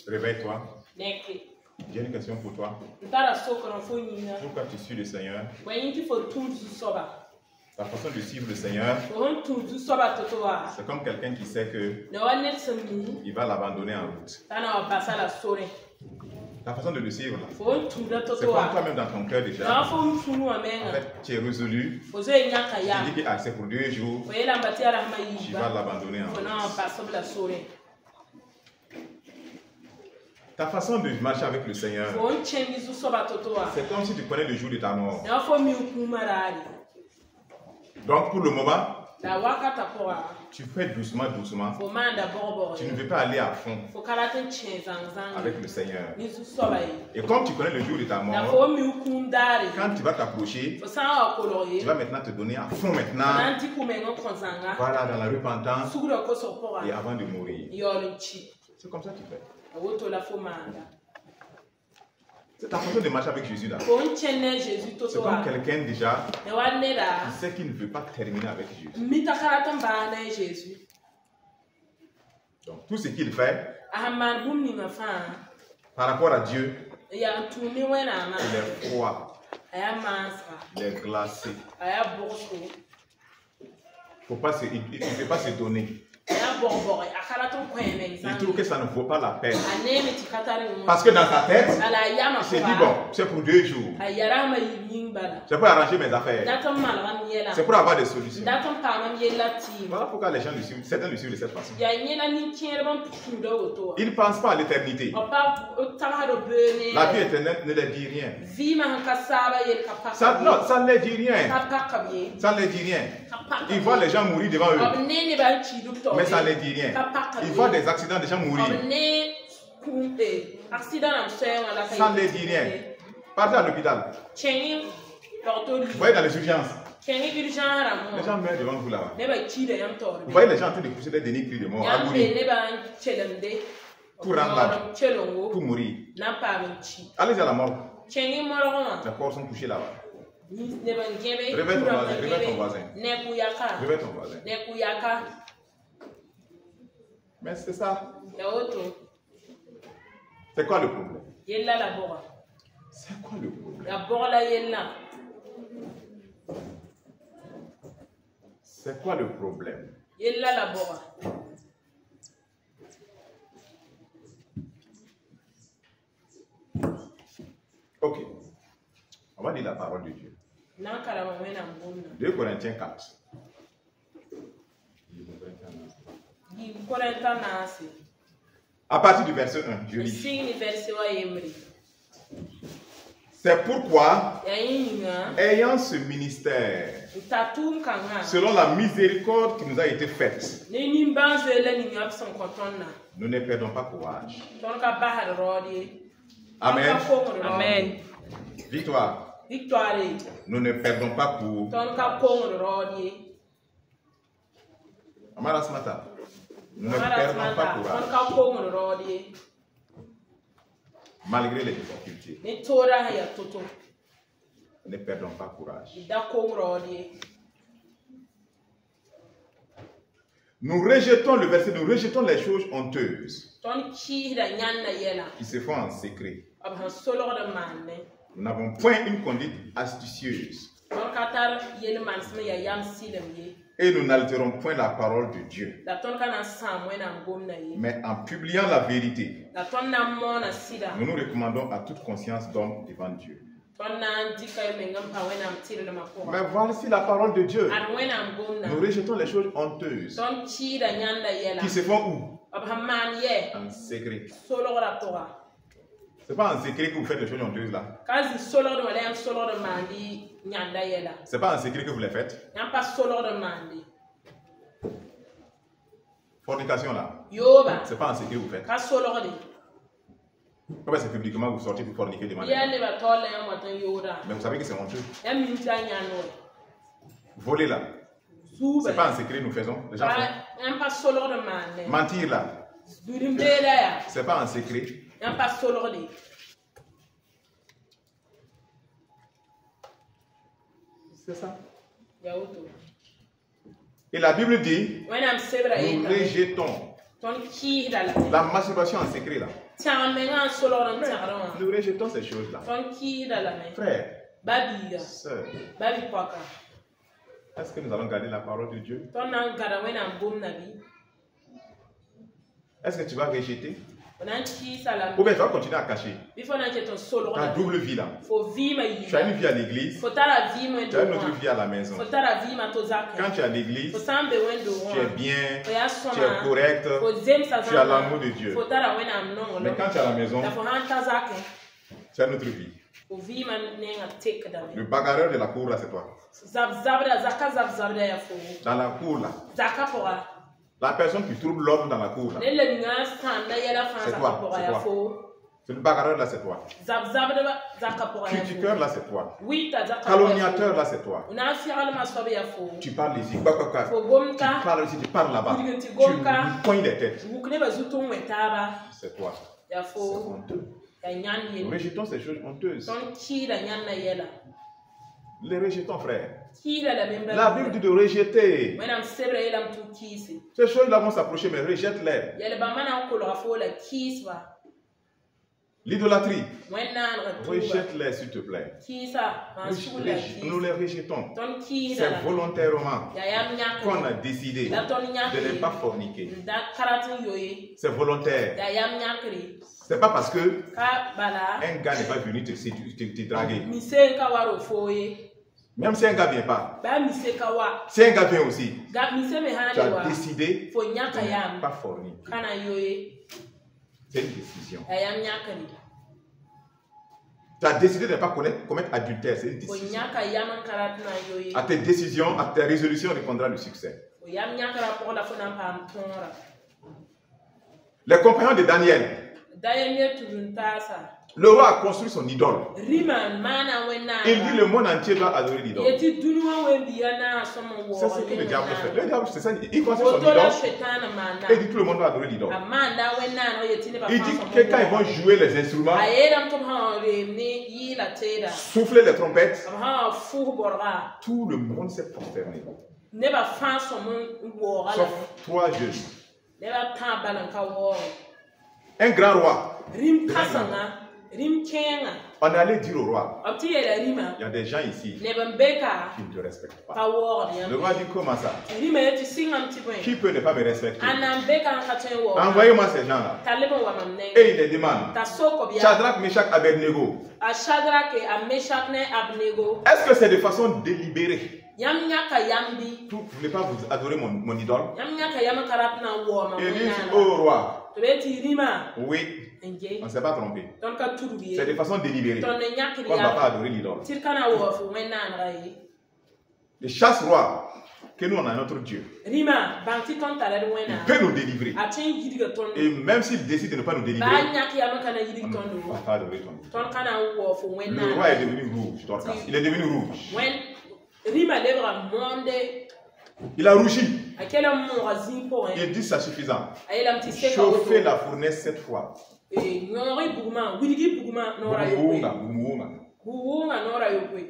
Réveille-toi. J'ai une question pour toi. Pourquoi tu suis le Seigneur? Ta façon de suivre le Seigneur, c'est comme quelqu'un qui sait que il va l'abandonner en route. Ta façon de le suivre, c'est comme toi-même dans ton cœur déjà. En fait, tu es résolu. Tu dis que c'est pour 2 jours, tu vas l'abandonner en route. Ta façon de marcher avec le Seigneur, c'est comme si tu connais le jour de ta mort. Donc pour le moment, tu fais doucement, doucement. Tu ne veux pas aller à fond avec le Seigneur. Et comme tu connais le jour de ta mort, quand tu vas t'approcher, tu vas maintenant te donner à fond maintenant. Voilà, dans la repentance et avant de mourir. C'est comme ça que tu fais. C'est ta façon de marcher avec Jésus là. C'est comme quelqu'un déjà qui sait qu'il ne veut pas terminer avec Jésus. Donc tout ce qu'il fait par rapport à Dieu, il est froid, il est glacé. Il ne peut pas se donner. Il trouve que ça ne vaut pas la peine. Parce que dans sa tête, il s'est dit bon, c'est pour 2 jours. C'est pour arranger mes affaires. C'est pour avoir des solutions. Voilà pourquoi les gens le suivent, certains le suivent de cette façon. Ils ne pensent pas à l'éternité. La vie éternelle ne leur dit rien. Ça ne leur dit rien. Ça ne leur dit rien. Ils voient les gens mourir devant eux. Mais ça ne leur dit rien. Ils voient des accidents de gens mourir. Ça ne leur dit rien. Partez à l'hôpital. Vous voyez dans les urgences. Les gens meurent devant vous là-bas. Vous voyez les gens en train de pousser des derniers cris de mort. Pour rendre là, pour mourir. Allez à la mort. Les corps sont couchés là-bas. Réveille ton voisin. Réveille ton voisin. Réveille ton voisin. Mais c'est ça. C'est quoi le problème? C'est quoi le problème? C'est quoi le problème? Ok. On va dire la parole de Dieu. 2 Corinthiens 4. À partir du verset 1, je lis. C'est pourquoi, ayant ce ministère, selon la miséricorde qui nous a été faite, nous ne perdons pas courage. Amen. Amen. Victoire. Nous ne perdons pas courage. Amara Smata. Nous ne perdons pas courage. Malgré les difficultés. Ne perdons pas courage. Nous rejetons le verset, nous rejetons les choses honteuses qui se font en secret. Nous n'avons point une conduite astucieuse. Et nous n'altérons point la parole de Dieu. Mais en publiant la vérité, nous nous recommandons à toute conscience d'homme devant Dieu. Mais voici la parole de Dieu. Nous rejetons les choses honteuses qui se font où? En secret. C'est pas en secret que vous faites les choses honteuses là. C'est pas en secret que vous les faites. Fornication là. C'est pas en secret que vous faites. Comment c'est publiquement vous sortez pour forniquer des manières. Mais vous savez que c'est honteux. Voler là. C'est pas en secret que nous faisons. Les gens font. Mentir là. C'est pas en secret. C'est ça. Et la Bible dit, nous rejetons La masturbation en secret là. Nous rejetons ces choses-là. Frère, sœur, est-ce que nous allons garder la parole de Dieu? Est-ce que tu vas rejeter? Ou bien tu vas continuer à cacher? Ta double vie là. Tu as une vie à l'église, tu as une autre vie à la maison. Quand tu es à l'église, tu es bien, tu es correct, tu as l'amour de Dieu. Mais quand tu es à la maison, tu as une autre vie. Le bagarreur de la cour là, c'est toi. Dans la cour là. La personne qui trouve l'ordre dans la cour là. C'est toi. C'est le bagarreur là, c'est toi. Critiqueur là, c'est toi. Calomniateur là, c'est toi. Tu parles ici, tu parles ici, tu parles là-bas. Tu poignes des têtes. C'est toi. C'est honteux. Nous rejetons ces choses honteuses. Les rejetons, frère. La Bible dit de rejeter. Ces choses-là vont s'approcher, mais rejette-les. L'idolâtrie, rejette-les s'il te plaît. Nous les rejetons. C'est volontairement qu'on a décidé de ne pas forniquer. C'est volontaire. C'est pas parce que un gars n'est pas venu te draguer. Même si un gars ne vient pas, si un gars vient aussi, tu as décidé de ne pas forniquer. C'est une décision. Tu as décidé de ne pas commettre adultère, c'est une décision. À tes décisions, à tes résolutions répondra le succès. Les compagnons de Daniel, le roi a construit son idole. Il dit le monde entier doit adorer l'idole. C'est ce que le diable fait. Le diable, c'est ça, il construit son idole et il dit tout le monde doit adorer l'idole. Il dit que quand ils vont jouer les instruments, souffler les trompettes, tout le monde s'est prosterné. Sauf 3 jeunes. Un grand roi. On allait dire au roi, il y a des gens ici qui ne te respectent pas. Le roi dit comment ça? Qui peut ne pas me respecter? Envoyez-moi ces gens-là. Et il les demande. Shadrach, Meshach, Abednego. Est-ce que c'est de façon délibérée? Vous ne voulez pas vous adorer mon idole? Et dit au roi, oui, on ne s'est pas trompé. C'est de façon délibérée qu'on ne va pas adorer l'idole. Le chasse-roi, que nous on a notre Dieu, il peut nous délivrer. Et même s'il décide de ne pas nous délivrer, on ne va pas adorer ton Dieu. Le roi est devenu rouge. Il est devenu rouge. Il a rougi. Il dit ça suffisant. Chauffez la fournaise 7 fois.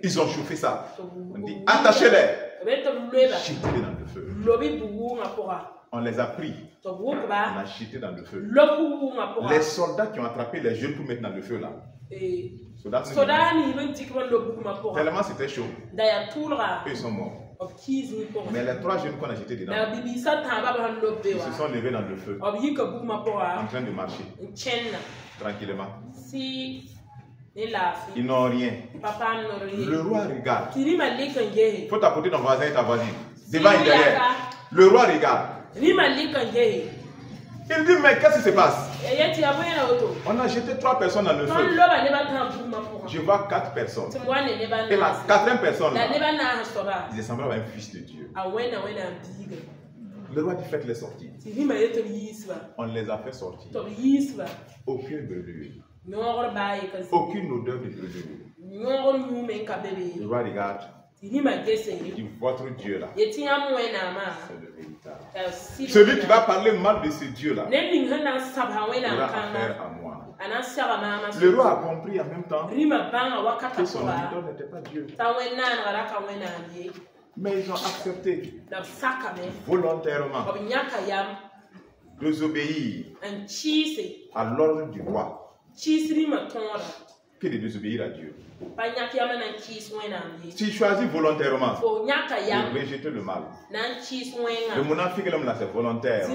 Ils ont chauffé ça. On dit attachez-les. Jetez-les dans le feu. On les a pris. On a jeté dans le feu. Les soldats qui ont attrapé les jeunes pour mettre dans le feu là. Tellement c'était chaud. Ils sont morts. Mais les 3 jeunes qu'on a jetés dedans, ils se sont levés dans le feu, en train de marcher tranquillement. Ils n'ont rien. Le roi regarde. Il faut t'apporter ton voisin et ta voisine. Devant et derrière. Le roi regarde. Il dit mais qu'est-ce qui se passe? On a jeté 3 personnes dans le feu. Je vois 4 personnes. Et la 4e personne, il ressemble à un fils de Dieu. Le roi dit faites-les sortir. On les a fait sortir. Aucune brûlure. Aucune odeur de brûlure. Le roi regarde. Il dit votre Dieu là, c'est le véritable. Celui qui va parler mal de ce Dieu là aura affaire à moi. Le roi a compris en même temps que son idole n'était pas Dieu. Mais ils ont accepté volontairement désobéir à l'ordre du roi que de désobéir à Dieu. Si tu choisis volontairement de rejeter le mal, le monarchique l'homme là c'est volontaire.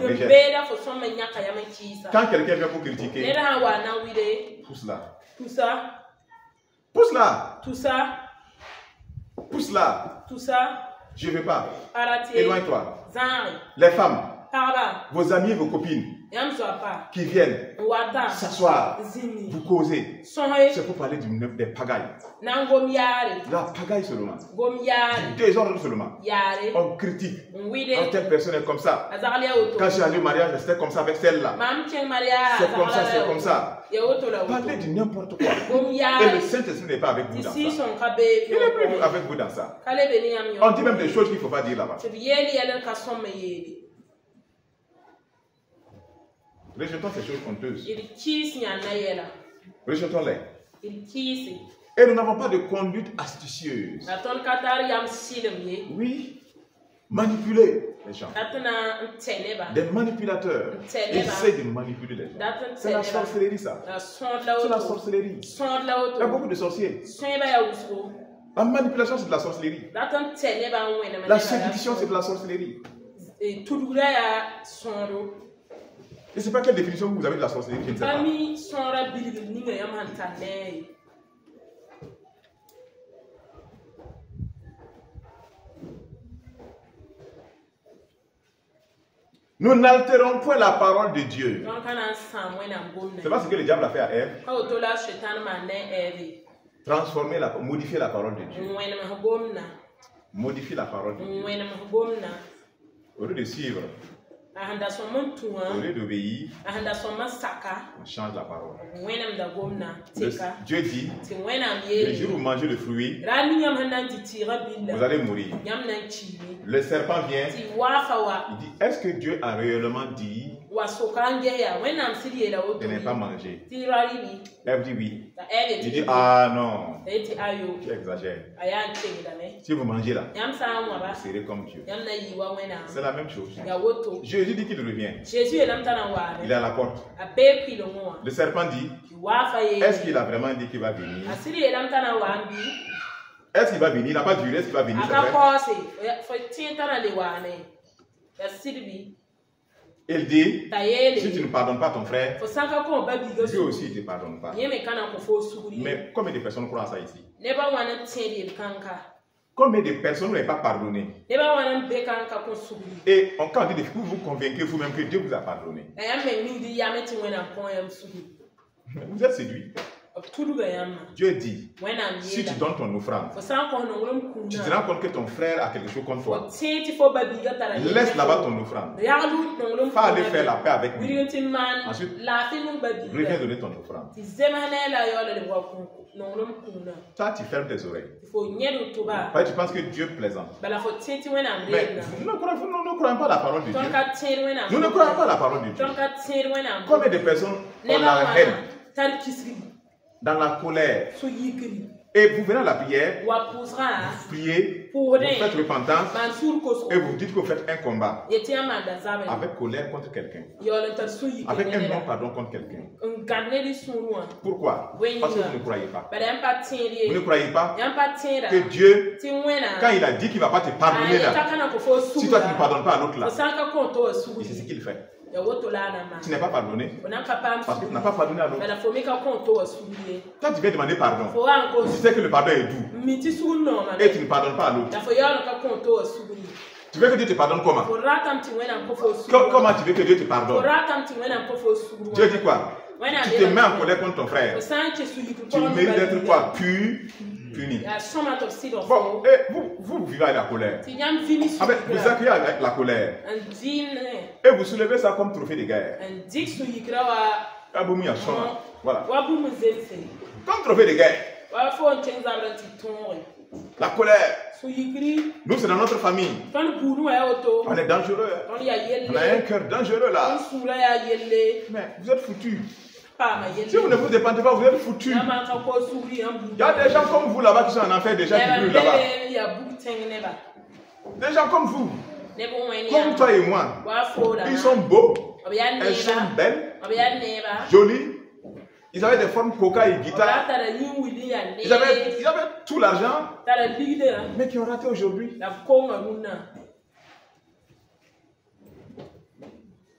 Quand quelqu'un vient pour critiquer, pousse-la. Pousse-la. Pousse-la. Je ne veux pas. Éloigne-toi. Les femmes, vos amis et vos copines qui viennent s'asseoir, vous causer, c'est pour parler des pagailles. La pagaille seulement. Du désordre seulement. On critique. Quand telle personne est comme ça. Quand j'ai allé au mariage, c'était comme ça avec celle-là. C'est comme ça, c'est comme ça. Parlez de n'importe quoi. Et le Saint-Esprit n'est pas avec vous dans ça. Il n'est plus avec vous dans ça. On dit même des choses qu'il ne faut pas dire là-bas. Rejetons ces choses honteuses. Rejetons-les. Et nous n'avons pas de conduite astucieuse. Oui. Manipuler les gens. Des manipulateurs. Essayent de manipuler les gens. C'est la sorcellerie ça. C'est la sorcellerie. Il y a beaucoup de sorciers. La manipulation c'est de la sorcellerie. La séduction c'est de la sorcellerie. Je ne sais pas quelle définition vous avez de la sorcellerie, je ne sais pas. Nous n'altérons point la parole de Dieu. C'est pas ce que le diable a fait à Ève. Modifier la parole de Dieu. Modifier la parole de Dieu. Au lieu de suivre, au lieu d'obéir, on change la parole. Dieu dit, le jour où vous mangez le fruit, vous allez mourir. Le serpent vient, il dit, est-ce que Dieu a réellement dit de ne pas manger? Ève dit oui. Il dit, ah non, tu exagères. Si vous mangez là, vous serez comme Dieu. C'est la même chose. Jésus dit qu'il revient. Il est à la porte. Le serpent dit, est-ce qu'il a vraiment dit qu'il va venir? Est-ce qu'il va venir? Il n'a pas duré, est-ce qu'il va venir? Il dit, si tu ne pardonnes pas ton frère, Dieu aussi ne te pardonne pas. Mais combien de personnes croient à ça ici? Combien de personnes n'ont pas pardonné? Et quand on dit que vous vous convainquez vous-même que Dieu vous a pardonné. Vous êtes séduit. Dieu dit, si tu donnes ton offrande, tu te rends compte que ton frère a quelque chose contre toi. Laisse là-bas ton offrande. Pas aller faire la paix avec lui. Ensuite, reviens donner ton offrande. Toi, tu fermes tes oreilles. Parce que tu penses que Dieu plaisante. Mais nous ne croyons pas la parole de Dieu. Nous ne croyons pas la parole de Dieu. Combien de personnes ont la haine, dans la colère, et vous venez à la prière, vous priez, vous faites repentance, et vous dites que vous faites un combat avec colère contre quelqu'un, avec un non-pardon contre quelqu'un. Pourquoi? Parce que vous ne croyez pas. Vous ne croyez pas que Dieu, quand il a dit qu'il ne va pas te pardonner là, si toi tu ne pardonnes pas à l'autre là, c'est ce qu'il fait. Tu n'es pas pardonné parce que tu n'as pas pardonné à l'autre. Quand tu viens demander pardon, tu sais que le pardon est doux et tu ne pardonnes pas à l'autre. Tu veux que Dieu te pardonne comment? Comment tu veux que Dieu te pardonne? Dieu dit quoi? Tu te mets en colère contre ton frère. Tu mérites d'être quoi? Puni. Bon, et vous vivez avec la colère. Vous accueillez avec la colère. Et vous soulevez ça comme trophée de guerre. Voilà. Comme trophée de guerre. La colère. Nous, c'est dans notre famille. On est dangereux. On a un cœur dangereux là. Mais vous êtes foutus. Si vous ne vous dépendez pas, vous êtes foutus. Il y a des gens comme vous là-bas qui sont en enfer, des gens qui brûlent là-bas. Des gens comme vous. Comme toi et moi. Ils sont beaux. Elles sont belles, jolies. Ils avaient des formes coca et guitare. Ils avaient tout l'argent, mais qui ont raté aujourd'hui.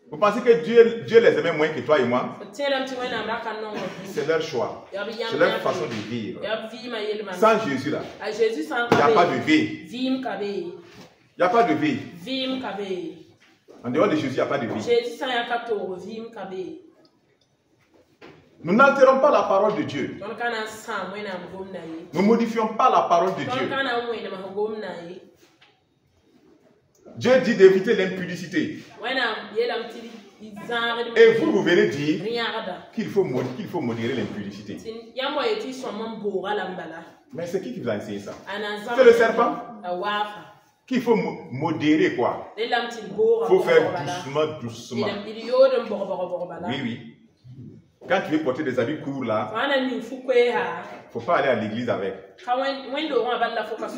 Vous pensez que Dieu les aimait moins que toi et moi? C'est leur choix. C'est leur façon de vivre. Sans Jésus là, il n'y a pas de vie. Il n'y a pas de vie. En dehors de Jésus, il n'y a pas de vie. Nous n'altérons pas la parole de Dieu. Nous ne modifions pas la parole de Dieu. Dieu dit d'éviter l'impudicité. Et vous venez dire qu'il faut modérer l'impudicité. Mais c'est qui vous a enseigné ça? C'est le serpent. Qu'il faut modérer quoi? Il faut faire doucement. Oui, oui. Quand tu veux porter des habits courts là, il ne faut pas aller à l'église avec. À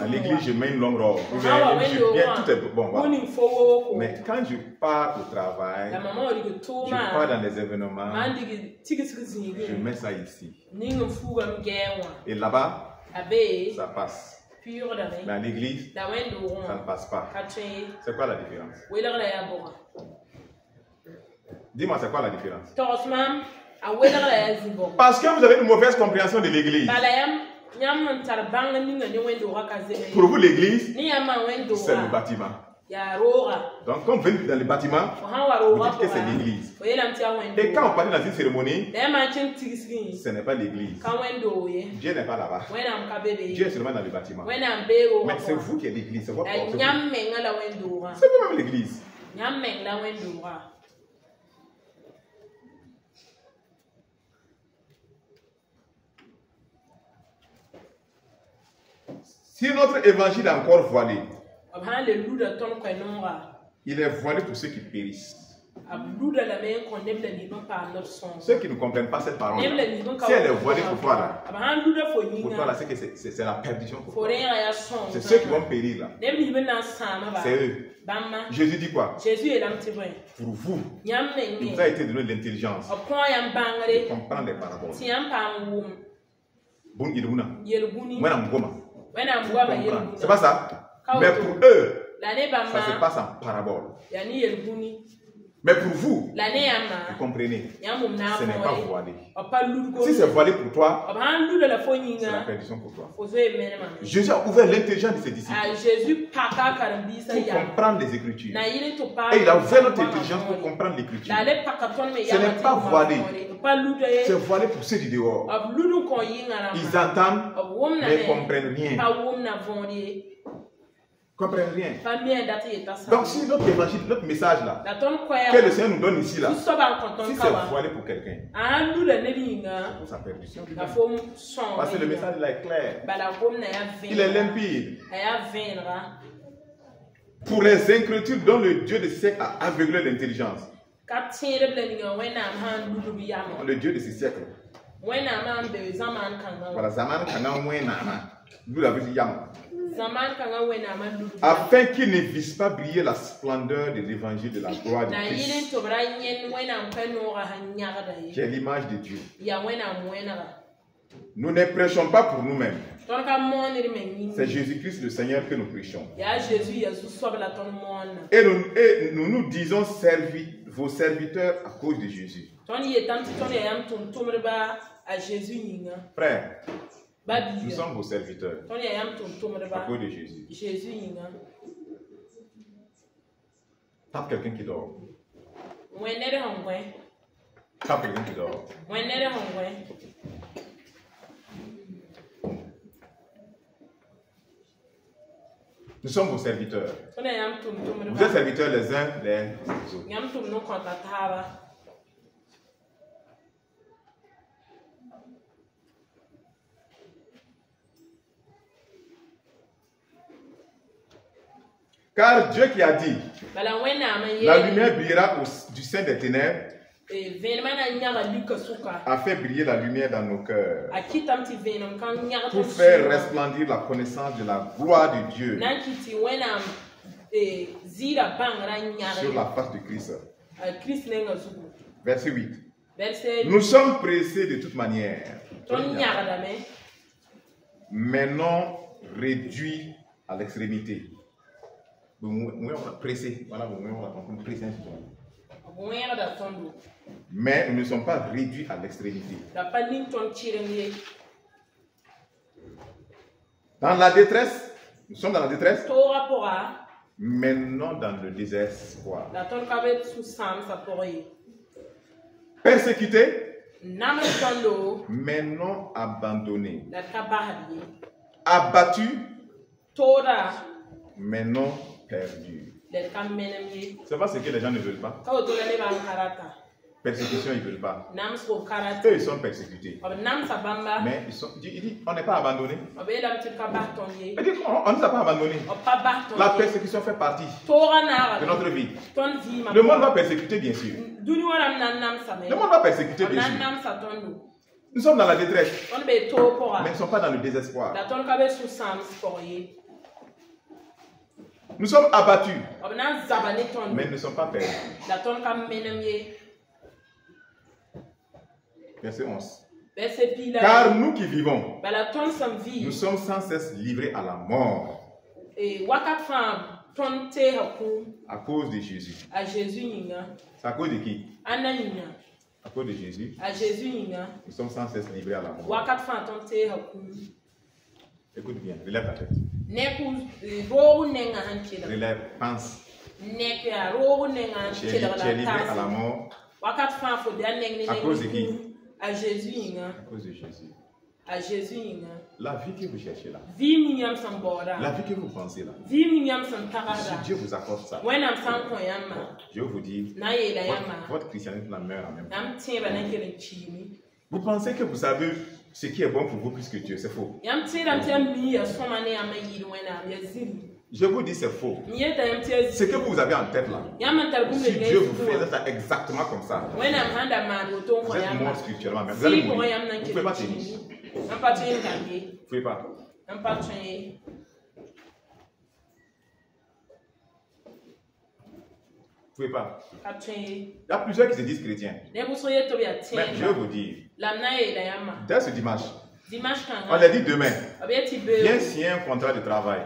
l'église, je mets une longue robe. Tout est bon. Voilà. Mais quand je pars au travail, je pars dans les événements, je mets ça ici. Et là-bas, ça passe. Mais à l'église, ça ne passe pas. C'est quoi la différence? Dis-moi, c'est quoi la différence? Parce que vous avez une mauvaise compréhension de l'église. Pour vous, l'église, c'est le bâtiment. Donc, quand vous venez dans le bâtiment, vous dites que c'est l'église. Et quand on parle dans une cérémonie, ce n'est pas l'église. Dieu n'est pas là-bas. Dieu est seulement dans le bâtiment. Mais c'est vous qui êtes l'église. C'est votre corps. C'est vous-même l'église. Si notre évangile est encore voilé, il est voilé pour ceux qui périssent. Ceux qui ne comprennent pas cette parole, si elle est voilée pour toi là, c'est que c'est la perdition pour toi. C'est ceux qui vont périr là. C'est eux. Jésus dit quoi? Pour vous, il vous a été donné l'intelligence de comprendre les paraboles. C'est pas ça. Mais pour eux, ça se passe en parabole. Mais pour vous, vous comprenez, ce n'est pas voilé. Si c'est voilé pour toi, c'est la perdition pour toi. Jésus a ouvert l'intelligence de ses disciples pour comprendre les Écritures. Et il a ouvert notre intelligence pour comprendre l'Écriture. Ce n'est pas voilé. C'est voilé pour ceux du dehors. Ils entendent, mais ne comprennent rien. Comprennent rien. Donc si notre évangile, notre message là, que le Seigneur nous donne ici là, si c'est voilé pour quelqu'un, pour sa perdition, parce que le message là est clair, il est limpide. Pour les incrédules dont le Dieu de ce siècle a aveuglé l'intelligence. Le Dieu de ce siècle. Voilà, Zaman Kanga Wenama. Nous l'avons dit Yam. Afin qu'il ne vise pas briller la splendeur de l'évangile de la gloire de Christ, qui est l'image de Dieu. Nous ne prêchons pas pour nous-mêmes. C'est Jésus-Christ le Seigneur que nous prêchons. Et nous nous disons vos serviteurs à cause de Jésus. Frère, nous sommes vos serviteurs à cause de Jésus. Tape quelqu'un qui dort. Tape quelqu'un qui dort. Nous sommes vos serviteurs. Vous êtes serviteurs les uns les autres. Car Dieu qui a dit, la lumière brillera du sein des ténèbres, a fait briller la lumière dans nos cœurs pour faire resplendir la connaissance de la gloire de Dieu sur la face de Christ. Verset 8. Nous sommes pressés de toute manière, mais non réduits à l'extrémité. Pressés. Voilà, mais nous ne sommes pas réduits à l'extrémité. Dans la détresse, nous sommes dans la détresse, mais non dans le désespoir. Persécuté, mais non abandonné. Abattu, mais non perdu. C'est pas ce que les gens ne veulent pas. Persécution, ils ne veulent pas. Eux, ils sont persécutés. Mais il dit, on n'est pas abandonné. Il dit, on ne nous a pas abandonné. La persécution fait partie de notre vie. Le monde va persécuter, bien sûr. Le monde va persécuter, bien sûr. Nous sommes dans la détresse, mais nous ne sommes pas dans le désespoir. Nous sommes abattus, mais nous ne sommes pas perdus. Verset 11. Car nous qui vivons, nous sommes sans cesse livrés à la mort à cause de Jésus. C'est à cause de qui? À cause de Jésus. Nous sommes sans cesse livrés à la mort. Écoute bien, relève ta tête. Relève, pense. Tu es livré à la mort. À cause de qui? À Jésus. À cause de Jésus. La vie que vous cherchez là. La vie que vous pensez là. Si Dieu vous accorde ça, Dieu vous dit, votre christianisme meurt en même temps. Vous pensez que vous savez ce qui est bon pour vous plus que Dieu, c'est faux. Je vous dis c'est faux. Ce que vous avez en tête là, si Dieu vous faisait ça exactement comme ça, vous êtes mort spirituellement, mais vous allez mourir. Vous ne pouvez pas tenir. Vous ne pouvez pas. Vous ne pouvez pas. Il y a plusieurs qui se disent chrétiens. Mais je vais vous dire, dès ce dimanche, on l'a dit demain, viens signer un contrat de travail.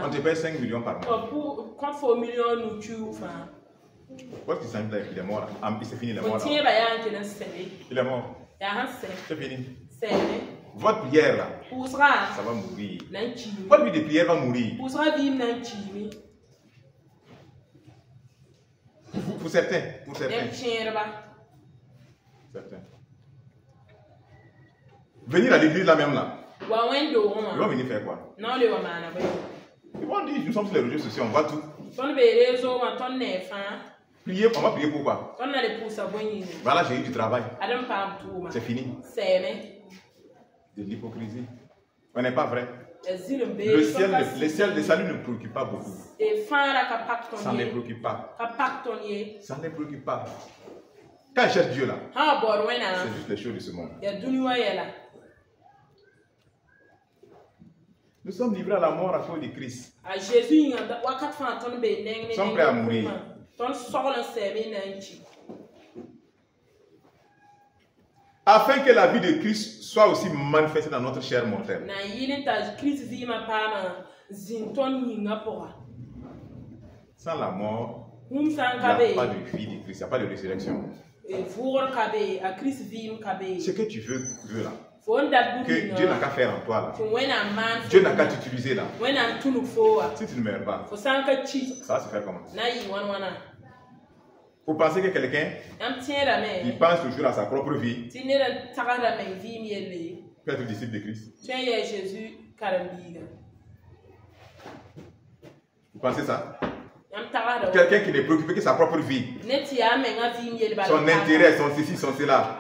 On te paye 5 millions par mois. Votre christianisme là, il est mort. Il s'est fini, il est mort. Il est mort. C'est fini. Votre prière là, ça va mourir. Votre vie de prière va mourir. Pour certains. Venir à l'église là même là. Ils vont venir faire quoi? Ils vont dire, nous sommes sur les réseaux sociaux, on voit tout. Prier, on va prier pour quoi? Voilà, j'ai eu du travail. C'est fini. De l'hypocrisie. On n'est pas vrai. Le ciel de salut ne préoccupe pas beaucoup. Ça ne les préoccupe pas. Ça ne les préoccupe pas. Quand ils cherchent Dieu là, c'est juste les choses de ce monde. Nous sommes livrés à la mort à cause de Christ. Nous sommes prêts à mourir. Afin que la vie de Christ soit aussi manifestée dans notre chair mortelle. Sans la mort, il n'y a pas de vie de Christ, il n'y a pas de résurrection. Ce que tu veux là, que Dieu n'a qu'à faire en toi là, Dieu n'a qu'à t'utiliser là. Si tu ne meurs pas, ça va se faire comment? Vous pensez que quelqu'un, il pense toujours à sa propre vie, peut être disciple de Christ? Vous pensez ça? Quelqu'un qui n'est préoccupé que sa propre vie, son intérêt, son ceci, son cela.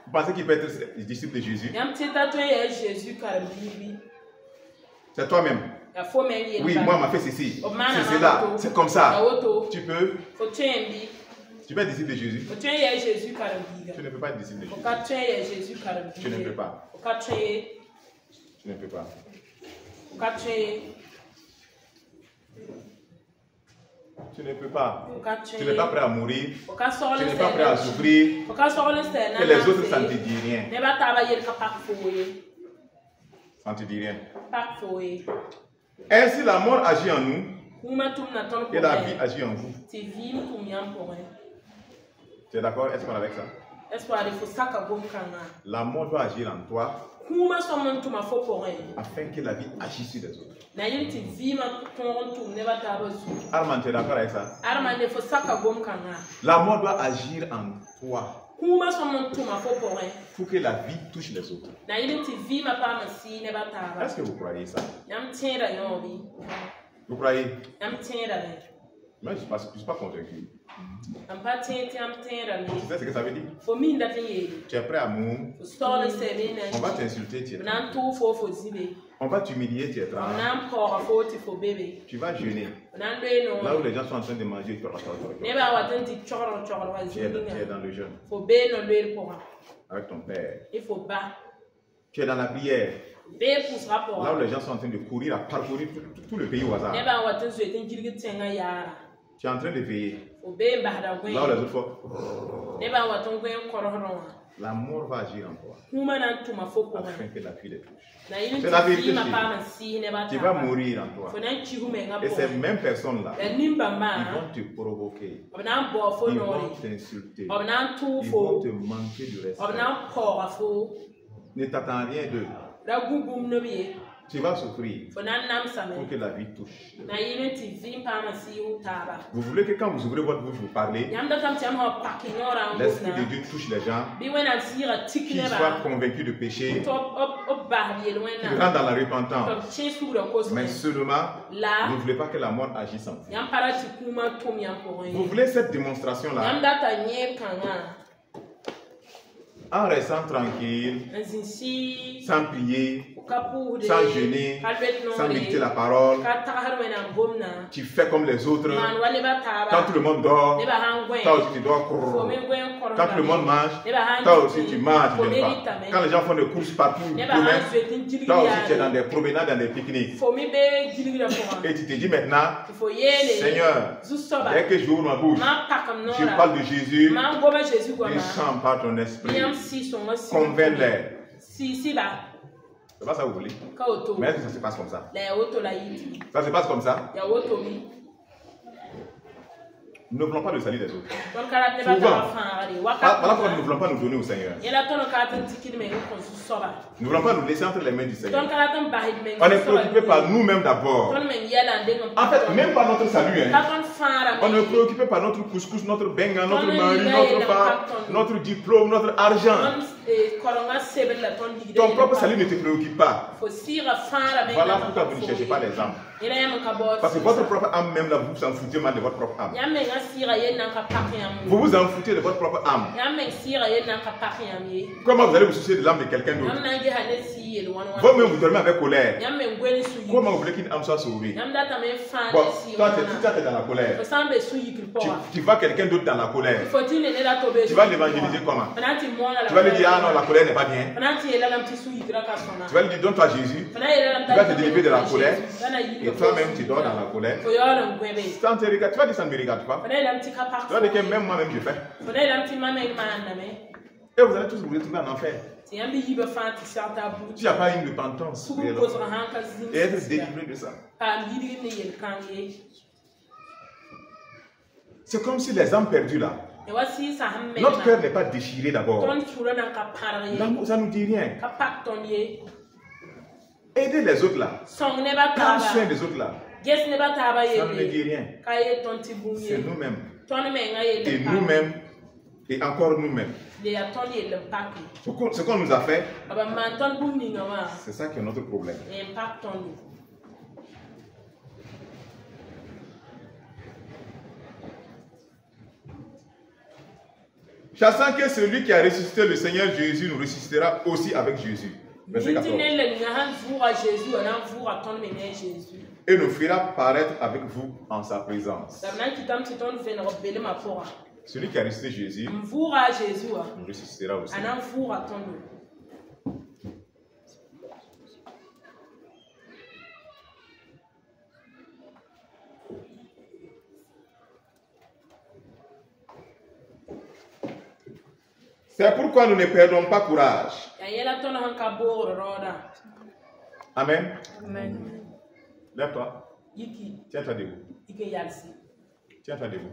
Vous pensez qu'il peut être disciple de Jésus? C'est toi-même. Oui, moi, on m'a fait ceci. C'est cela. C'est comme ça. Tu peux. Tu peux être disciple de Jésus. Tu ne peux pas être disciple de Jésus. Tu ne peux pas. Tu ne peux pas. Tu ne peux pas. Tu n'es pas prêt à mourir. Tu n'es pas prêt à souffrir. Que les autres, ça ne te dit rien. Ça ne te dit rien. Ainsi, la mort agit en nous et la vie agit en vous. Tu es d'accord? Est-ce qu'on est avec ça? La mort doit agir en toi afin que la vie agisse sur les autres. Armand, tu es d'accord avec ça? La mort doit agir en toi pour que la vie touche les autres. Est-ce que vous croyez ça? Vous croyez? Moi, je ne suis pas convaincu. Tu sais ce que ça veut dire? Tu es prêt à mourir. On va t'insulter, tu es tranquille. On va t'humilier, tu es tranquille. Tu vas jeûner. Là où les gens sont en train de manger, tu es dans le jeûne. Avec ton père. Tu es dans la prière. Là où les gens sont en train de courir, à parcourir tout le pays au hasard. Tu es en train de veiller. Là où les autres font. La mort va agir en toi afin que la vie les touche. C'est la vérité. Tu vas mourir en toi. Et ces mêmes personnes-là, ils vont te provoquer. Ils vont t'insulter. Ils vont te manquer de respect. Ne t'attends rien d'eux. Tu vas souffrir pour que la vie touche. Vous voulez que quand vous ouvrez votre bouche, vous parlez, l'Esprit de Dieu touche les gens, qu'ils soient convaincus de péché, qu'ils rentrent dans la repentance. Mais seulement, vous ne voulez pas que la mort agisse en vous. Vous voulez cette démonstration-là en restant tranquille, sans prier, sans jeûner, sans méditer la parole. Tu fais comme les autres. Quand tout le monde dort, toi aussi tu dors. Quand tout le monde mange, toi aussi tu manges. Quand les gens font des courses partout, toi aussi tu es dans des promenades, dans des pique-niques. Et tu te dis maintenant, Seigneur, dès que je ouvre ma bouche, je parle de Jésus, descends par ton esprit. Convainc-les. C'est pas ça que vous voulez. Mais est-ce que ça se passe comme ça? Ça se passe comme ça? Nous ne voulons pas le salut des autres. Souvent, voilà pourquoi nous ne voulons pas nous donner au Seigneur. Nous ne voulons pas nous laisser entre les mains du Seigneur. On est préoccupé par nous-mêmes d'abord. En fait, même par notre salut. On est préoccupé par notre couscous, notre benga, notre mari, notre femme, notre diplôme, notre argent. Ton propre salut ne te préoccupe pas. Voilà pourquoi vous ne cherchez pas les âmes. Parce que votre propre âme même là, vous vous en foutez mal de votre propre âme. Vous vous en foutez de votre propre âme. Comment vous allez vous soucier de l'âme de quelqu'un d'autre? Vous-même vous dormez avec colère. Comment vous voulez qu'une âme soit sauvée? Bon, toi tu es dans la colère. Tu vois quelqu'un d'autre dans la colère. Tu vas l'évangéliser comment? Tu vas lui dire ah non, la colère n'est pas bien. Tu vas lui dire donne-toi Jésus. Tu vas te délivrer de la colère. Et toi-même tu dors dans la colère. Sans te regarder, tu vas dire ça ne me regarde pas. Tu vas dire que même moi-même je fais. Et vous allez tous vous retrouver en enfer. Tu n'as pas une repentance et être délivré de ça. C'est comme si les âmes perdues là, notre cœur n'est pas déchiré d'abord. L'amour, ça ne nous dit rien. Aider les autres là, prendre soin des autres là, ça ne nous dit rien. C'est nous-mêmes. Et nous-mêmes, et encore nous-mêmes. Ce qu'on nous a fait, c'est ça qui est notre problème. Sachant que celui qui a ressuscité le Seigneur Jésus nous ressuscitera aussi avec Jésus. Verset 14. Et nous fera paraître avec vous en sa présence. Celui qui a ressuscité Jésus nous ressuscitera aussi. C'est pourquoi nous ne perdons pas courage. Amen. Amen. Lève-toi. Tiens-toi debout. Tiens-toi debout.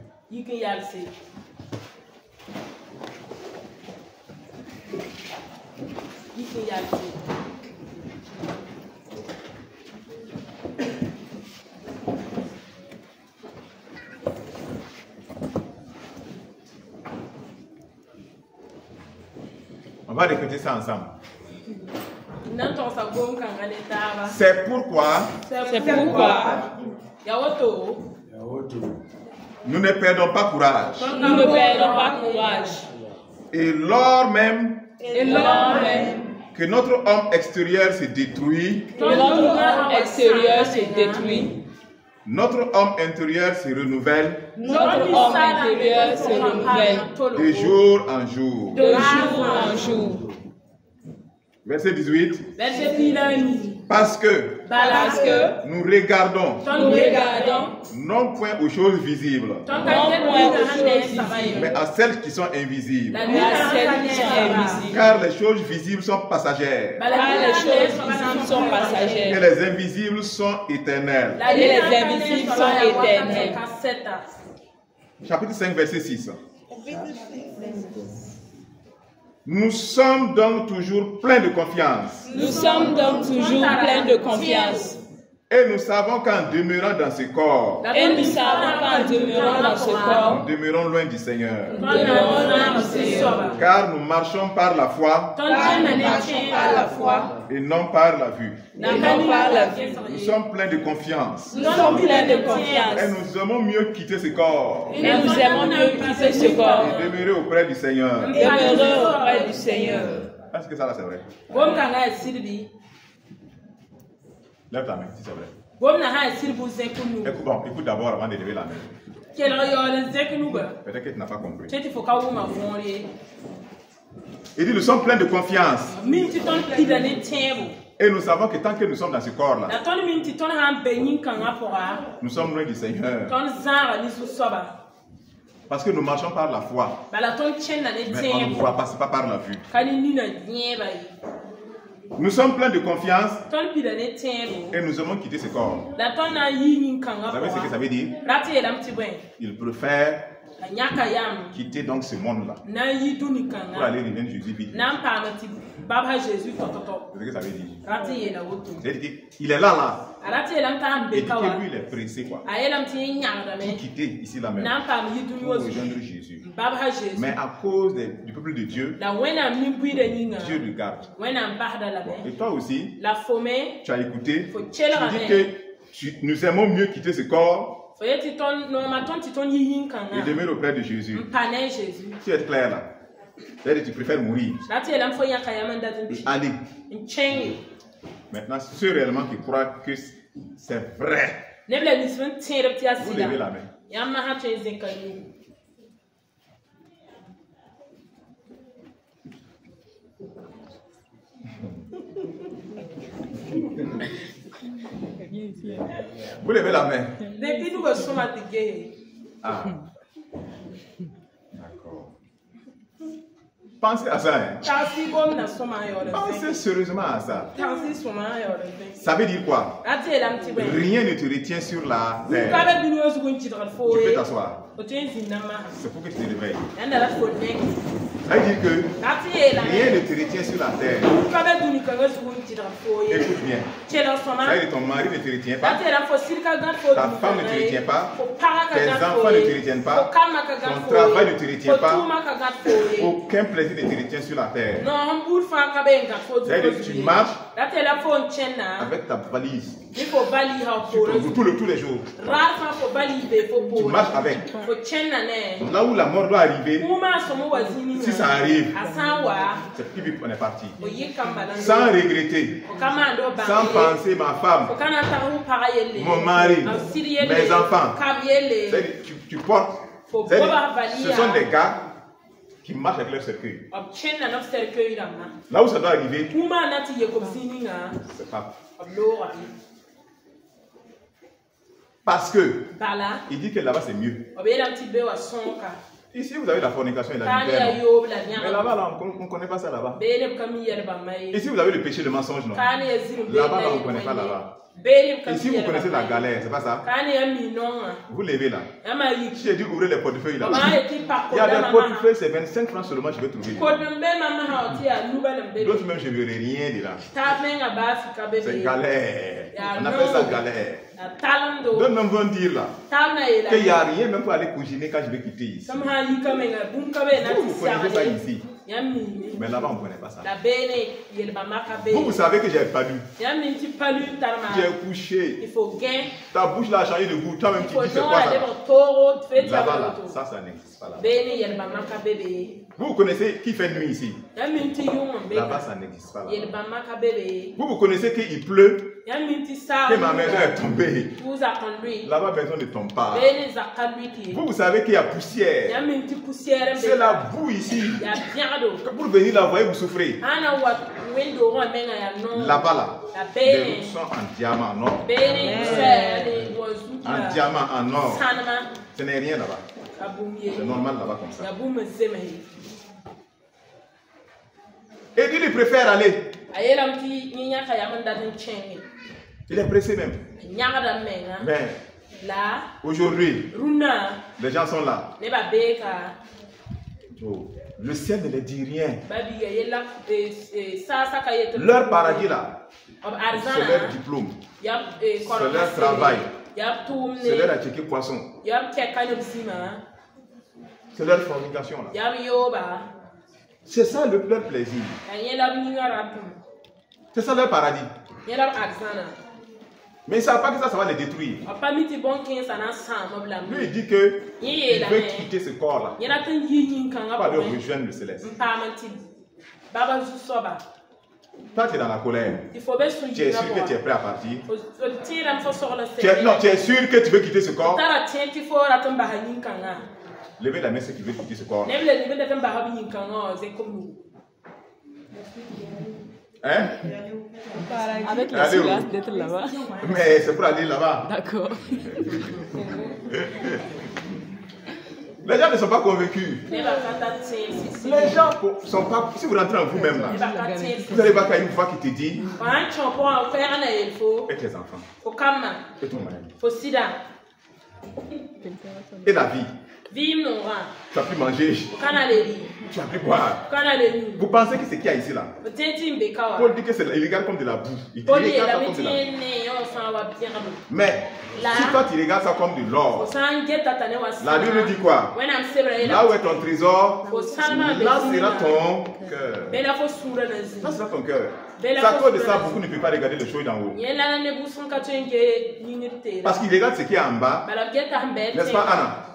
On va répéter ça ensemble. C'est pourquoi nous ne perdons pas courage. Et lors même que notre homme extérieur se détruit, notre homme intérieur se renouvelle de jour en jour. Verset 18. Parce que nous regardons non point aux choses visibles, mais à celles qui sont invisibles. Car les choses visibles sont passagères. Et les invisibles sont éternelles. Chapitre 5, verset 6. Nous sommes donc toujours pleins de confiance. Et nous savons qu'en demeurant dans ce corps, nous demeurons loin du Seigneur. Car nous marchons par la foi et non par la vue. Nous sommes pleins de confiance. Et nous aimons mieux quitter ce corps. Et demeurer auprès du Seigneur. Est-ce que ça là c'est vrai? Lève ta main si c'est vrai. Écoute d'abord avant de lever la main. Peut-être que tu n'as pas compris. Il dit nous sommes pleins de confiance. Et nous savons que tant que nous sommes dans ce corps-là, nous sommes loin du Seigneur. Parce que nous marchons par la foi. Mais on ne voit pas, ce n'est pas par la vue. Nous sommes pleins de confiance et nous aimons quitter ce corps. Vous savez ce que ça veut dire? Il préfère quitter donc ce monde-là pour aller rejoindre Jésus vite. C'est ce que ça veut dire. C'est-à-dire qu'il est là. Et que lui il est pressé quoi. Pour quitter ici là même. Pour rejoindre Jésus. Mais à cause du peuple de Dieu, Dieu le garde. Et toi aussi, tu as écouté. Tu dis que nous aimons mieux quitter ce corps et demeurer auprès de Jésus. Tu es clair là. C'est-à-dire que tu préfères mourir. Allez. Maintenant, ceux réellement qui croient que c'est vrai, vous levez la main. Vous levez la main. Ah. D'accord. Pensez à ça. Hein? Pensez sérieusement à ça. Ça veut dire quoi? Rien ne te retient sur la terre. Tu peux t'asseoir. C'est pour que tu te réveilles. Ça veut dire que rien ne te retient sur la terre. Écoute bien. Ça veut dire que ton mari ne te retient pas. Ta femme ne te retient pas. Tes enfants ne te retiennent pas. Ton travail ne te retient pas. Aucun plaisir ne te retient sur la terre. Ça veut dire que tu marches avec ta valise. Tous les jours. Tu marches avec. Là où la mort doit arriver, si ça arrive, c'est plus vite qu'on est parti. Sans regretter, sans penser ma femme, mon mari, mes enfants. Tu portes. Ce sont des gars qui marchent avec leur cercueil. Là où ça doit arriver, c'est pas. Parce que il dit que là-bas c'est mieux. Ici, vous avez la fornication et la lumière. Mais là-bas, là, on ne connaît pas ça là-bas. Ici, vous avez le péché de mensonge, non? Là-bas, on ne connaît pas là-bas. Ici, vous connaissez la galère, c'est pas ça? Vous levez là. Si j'ai dit ouvrir les portefeuilles là. Il y a des portefeuilles, c'est 25 francs seulement, je vais trouver. D'autres même, je ne verrai rien de là. C'est galère. On appelle ça galère. D'autres même vont dire là qu'il n'y a rien même pour aller cuisiner quand je vais quitter ici. Vous connaissez ça ici. Mais là-bas, on ne connaît pas ça. Vous savez que j'ai pas lu. J'ai couché. Ta bouche là a changé de goût. Toi-même, tu dis c'est quoi ça? Là-bas, là, ça n'existe pas là. Vous connaissez qui fait nuit ici? Là-bas, ça n'existe pas là. Vous connaissez qu'il pleut? Que ma maison est tombée. Là-bas, la maison ne tombe pas. Vous savez qu'il y a poussière. C'est la boue ici. Pour venir là, vous voyez, vous souffrez. Là-bas, là, les routes sont en diamant, non? En diamant, en or. Ce n'est rien là-bas. C'est normal là-bas comme ça. Et lui, il préfère aller. Il est pressé même. Mais aujourd'hui, les gens sont là. Oh, le ciel ne leur dit rien. Leur paradis là, c'est leur diplôme, c'est leur travail, c'est leur acheter poisson, c'est leur fornication là. C'est ça leur plaisir. C'est ça leur paradis. Mais ils ne savent pas que ça va les détruire. Lui, il dit qu'il veut quitter ce corps-là. Pas de rejoindre le céleste. Toi, tu es dans la colère. Tu es sûr que tu es prêt à partir? Non, tu es sûr que tu veux quitter ce corps? Levez la main ceux qui veulent quitter ce corps. Hein? Avec l'assurance d'être là-bas. Mais c'est pour aller là-bas. D'accord. Les gens ne sont pas convaincus. Les gens ne sont pas... Si vous rentrez en vous-même là, vous allez voir qu'il y a une voix qui te dit et tes enfants, et ton mari, et la vie. Tu n'as plus manger, tu n'as plus boire. Vous pensez que c'est qui a ici là? Paul dit que c'est illégal comme de la boue. Il regarde ça comme de la boue. Mais si toi tu regardes ça comme de l'or, la Bible dit quoi? Là où est ton trésor, là sera ton cœur. Là sera ton cœur. C'est à cause de ça, beaucoup ne peuvent pas regarder les choses d'en haut. Parce qu'ils regardent ce qui est en bas. N'est-ce pas, Anna?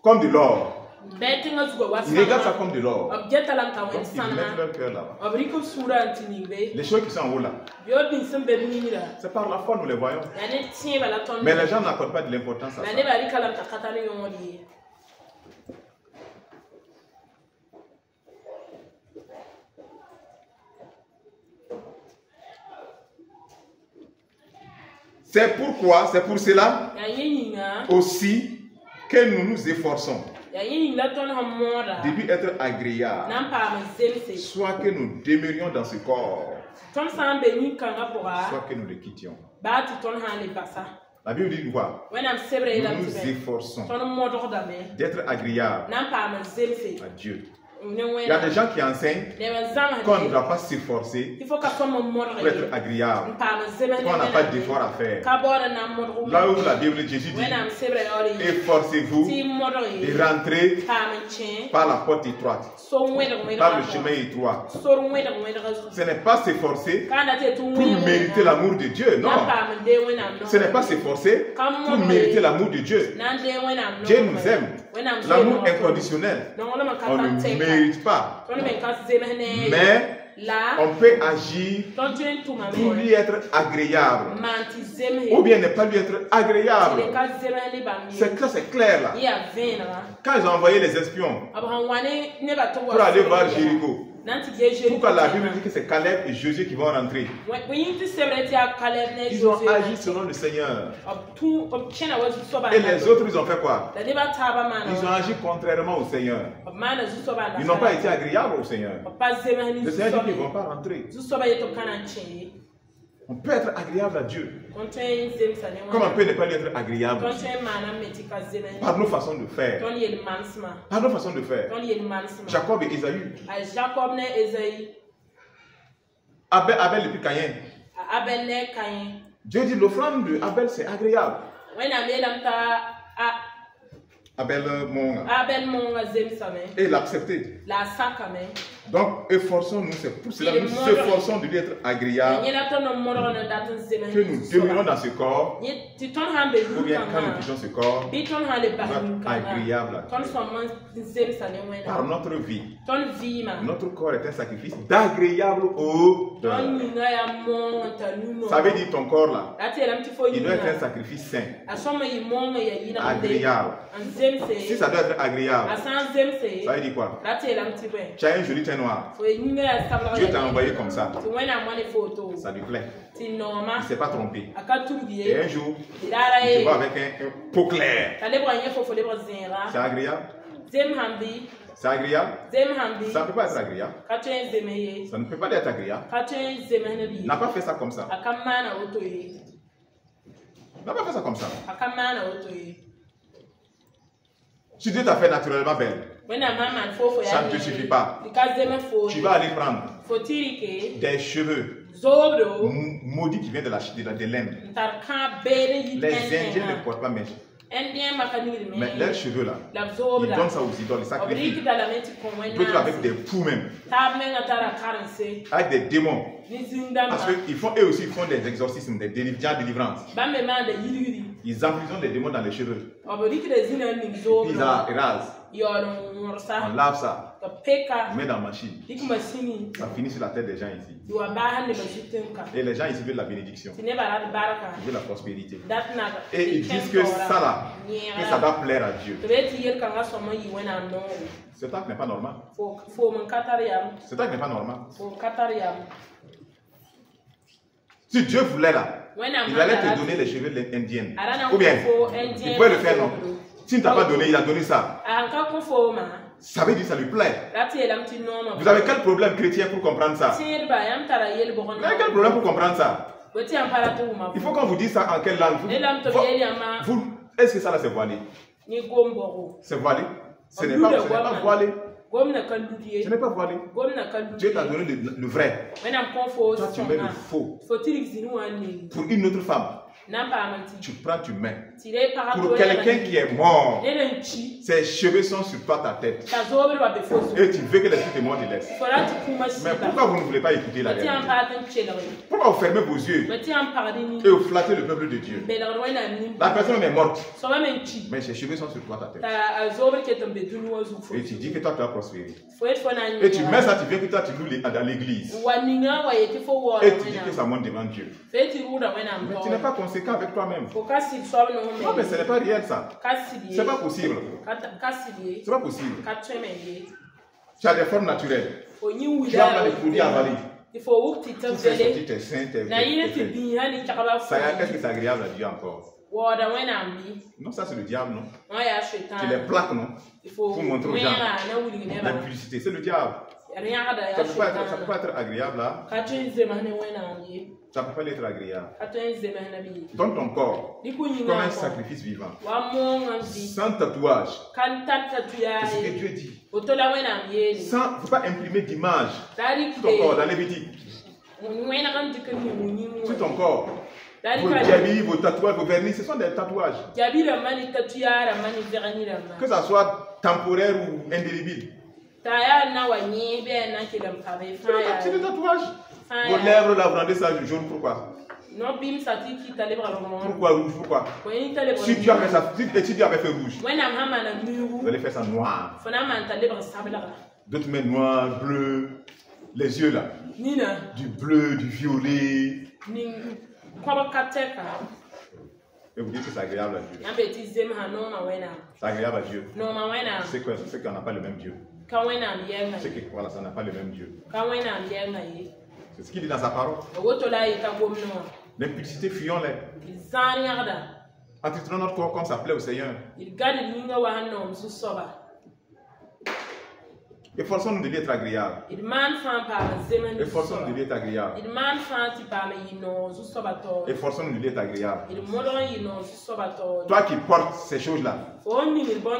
Comme de l'or. Ils regardent ça comme de l'or. Ils mettent leur cœur là-bas. Les choses qui sont en haut là, c'est par la foi nous les voyons. Mais les gens n'accordent pas de l'importance à ça. C'est pourquoi, c'est pour cela aussi que nous nous efforçons de lui être agréable, soit que nous demeurions dans ce corps, soit que nous le quittions. La Bible dit quoi? Nous nous efforçons d'être agréable à Dieu. Il y a des gens qui enseignent qu'on ne doit pas s'efforcer pour être agréable, qu'on n'a pas d'effort à faire. Là où la Bible de Jésus dit, efforcez-vous de rentrer par la porte étroite, par le chemin étroit. Ce n'est pas s'efforcer pour mériter l'amour de Dieu, non. Ce n'est pas s'efforcer pour mériter l'amour de Dieu. Dieu nous aime. L'amour inconditionnel, on ne mérite pas. Mais on peut agir pour lui être agréable. Ou bien ne pas lui être agréable. C'est clair là. Quand ils ont envoyé les espions pour aller voir Jéricho, Pourquoi la Bible dit que c'est Caleb et Josué qui vont rentrer? Ils ont agi selon le Seigneur. Et les autres, ils ont fait quoi? Ils ont agi contrairement au Seigneur. Ils n'ont pas été agréables au Seigneur. Le Seigneur dit qu'ils ne vont pas rentrer. On peut être agréable à Dieu. Comme on peut ne pas lui être agréable. Par nos façons de faire. Par nos façons de faire. Jacob et Ésaü. Abel et puis Caïn. Dieu dit l'offrande de Abel c'est agréable. Abel monga. Et il a accepté. Donc, efforçons-nous, c'est pour cela que nous nous efforçons de lui être agréable. Que nous demeurons dans ce corps. Ou bien quand nous quittons ce corps, nous sommes agréables à Dieu. Par notre vie. Notre corps est un sacrifice d'agréable au Dieu. Ça veut dire ton corps là. Il doit être un sacrifice sain. Agréable. Si ça doit être agréable, ça veut dire quoi? Tu as un joli teint noir. Dieu t'a envoyé comme ça. Ça lui plaît. Il ne s'est pas trompé. Et un jour, il te voit avec un peau claire. C'est agréable? C'est agréable? Ça ne peut pas être agréable. Ça ne peut pas être agréable. Il n'a pas fait ça comme ça. Il n'a pas fait ça comme ça. Si Dieu t'a fait naturellement belle, ça ne te suffit pas. Tu vas aller prendre des cheveux maudits qui viennent de l'Inde. Les Indiens ne portent pas mèche. Mais leurs cheveux là, ils donnent ça aux idoles, ils sacrifient. D'autres avec des poux même. Avec des démons. Parce qu'ils font, eux aussi, ils font des exorcismes, des délivrances. Ils emprisonnent des démons dans les cheveux. Puis ils rasent. On lave ça. On met dans la machine. Ça finit sur la tête des gens ici. Et les gens ici veulent la bénédiction. Ils veulent la prospérité. Et ils disent que ça là, que ça va plaire à Dieu. Cet acte n'est pas normal. Cet acte n'est pas normal. Si Dieu voulait là, il allait te donner les cheveux indiennes. Ou bien, il pouvait le faire non. S'il ne t'a pas donné, il a donné ça. Ça veut dire que ça lui plaît. Vous avez quel problème chrétien pour comprendre ça? Vous avez quel problème pour comprendre ça? Il faut qu'on vous dise ça en quelle langue? Est-ce que ça là c'est voilé? C'est voilé? Ce n'est pas voilé. Ce n'est pas voilé. Dieu t'a donné le vrai. Toi tu mets le faux. Pour une autre femme. Tu prends, tu mets. Pour quelqu'un qui est mort, ses cheveux sont sur toi, ta tête. Et tu veux que l'esprit de mort te laisse. Mais pourquoi vous ne voulez pas écouter la réalité? Pourquoi vous fermez vos yeux et vous flattez le peuple de Dieu? La personne est morte, mais ses cheveux sont sur toi, ta tête. Et tu dis que toi tu vas prospérer. Et tu mets ça, tu viens que toi tu loues dans l'église. Et tu dis que ça monte devant Dieu. Mais tu n'es pas conséquent avec toi-même. Non, mais ce n'est pas réel ça. C'est pas possible. C'est pas possible. Tu as des formes naturelles. Tu as pas des produits avalés. Tu fais sortir tes seins, tes ça, est-ce que c'est agréable à Dieu encore? Non, ça c'est le diable, non? Tu les plaques, non? Pour montrer aux gens la publicité. C'est le diable. Ça ne peut pas être agréable là. Ça ne peut pas être agréable. Donne ton corps comme un sacrifice vivant. Sans tatouage. C'est ce que Dieu dit. Il ne faut pas imprimer d'image sur ton corps dans Lévitique. Sur ton corps. Vos diabilles, vos tatouages, vos vernis, ce sont des tatouages. Que ça soit temporaire ou indélébile. C'est des tatouages. Vos lèvres là, vous rendez ça jaune, pourquoi? Pourquoi rouge? Pourquoi? Si tu avais ça, si tu avais fait rouge, vous allez faire ça noir. D'autres mettent noir, bleu, les yeux là. Du bleu, du violet. Et vous dites que c'est agréable à Dieu. C'est agréable à Dieu. C'est qu'on n'a pas le même Dieu. C'est que voilà, ça n'a pas le même Dieu. C'est ce qu'il dit dans sa parole. L'impudicité, fuyons-les. Attitrons notre corps comme ça plaît au Seigneur. Efforçons-nous de lui être agréable. Efforçons-nous de lui être agréable. Efforçons-nous de lui être agréable. Toi qui portes ces choses-là,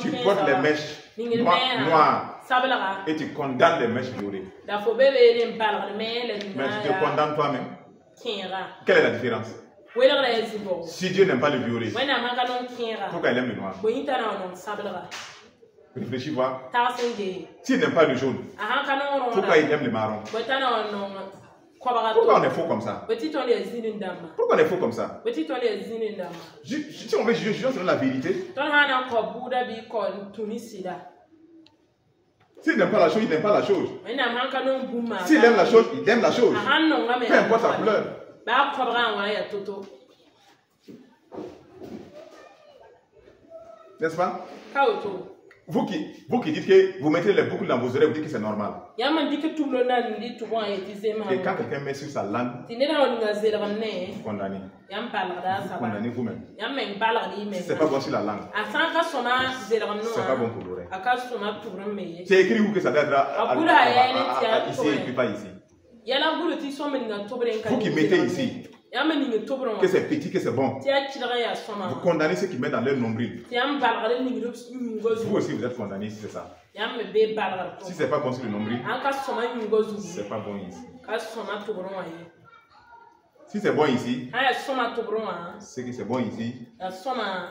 tu portes les mèches noires et tu condamnes les mèches violées. Mais tu te condamnes toi-même. Quelle est la différence? Si Dieu n'aime pas le violet, pourquoi il aime le noir? Réfléchis, voir. S'il n'aime pas le jaune, pourquoi il aime le marron? Pourquoi on est faux comme ça? Pourquoi on est faux comme ça? Si on veut juger selon la vérité, s'il n'aime pas la chose, il n'aime pas la chose. S'il aime la chose, il aime la chose. Peu importe sa couleur. N'est-ce pas? Vous qui dites que vous mettez les boucles dans vos oreilles, vous dites que c'est normal. Et quand quelqu'un met sur sa langue, vous condamnez. Vous condamnez vous-même. C'est pas bon sur la langue. C'est pas bon pour l'oreille. C'est écrit où que ça doit être ici et puis pas ici. Vous qui mettez ici, que c'est petit, que c'est bon, vous condamnez ceux qui mettent dans leur nombril. Vous aussi vous êtes condamnés si c'est ça. Si c'est pas bon sur le nombril, c'est pas bon ici. Si c'est bon ici, c'est que c'est bon ici,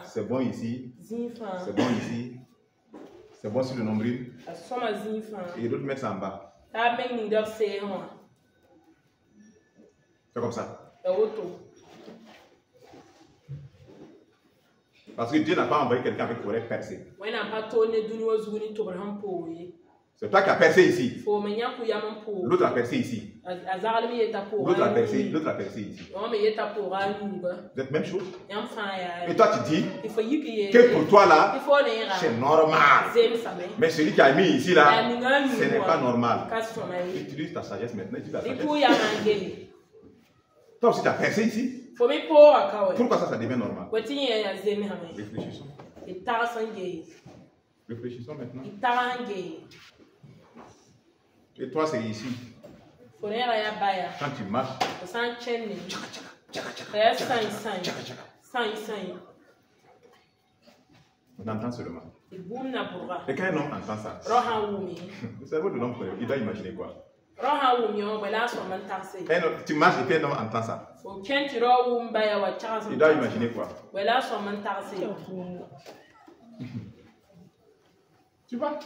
c'est bon ici, c'est bon ici, c'est bon sur le nombril, et d'autres mettent ça en bas. C'est comme ça. Parce que Dieu n'a pas envoyé quelqu'un avec l'oreille percée. C'est toi qui as percé ici. L'autre a percé ici. L'autre a percé ici. Vous êtes même chose. Et toi tu dis que pour toi là, c'est normal. Mais celui qui a mis ici là, ce n'est pas normal. Utilise ta sagesse maintenant. Toi aussi tu as percé ici. Pourquoi ça devient normal? Réfléchissons. Réfléchissons maintenant. Et toi c'est ici. Quand tu marches, on entend seulement. Et quand un homme entend ça, le cerveau de l'homme, il doit imaginer quoi? Tu marches et puis un homme entend ça. Il doit imaginer quoi? Tu vois?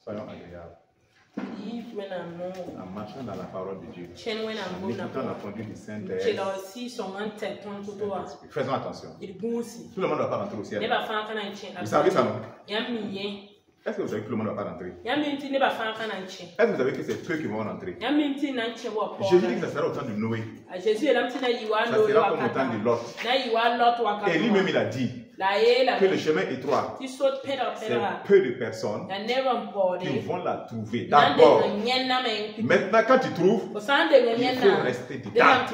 Soyons agréables. En marchant dans la parole de Dieu, en écoutant la conduite du Saint-Esprit. Faisons attention. Tout le monde ne va pas rentrer au ciel. Vous savez ça, non? Est-ce que vous savez que tout le monde ne va pas rentrer? Est-ce que vous savez que c'est peu qui vont rentrer? Jésus dit que ça sera au temps de Noé. Ça sera comme au temps de Lot. Et lui-même il a dit que le chemin étroit, c'est peu de personnes qui vont la trouver. D'abord, maintenant quand tu trouves, il faut rester dedans.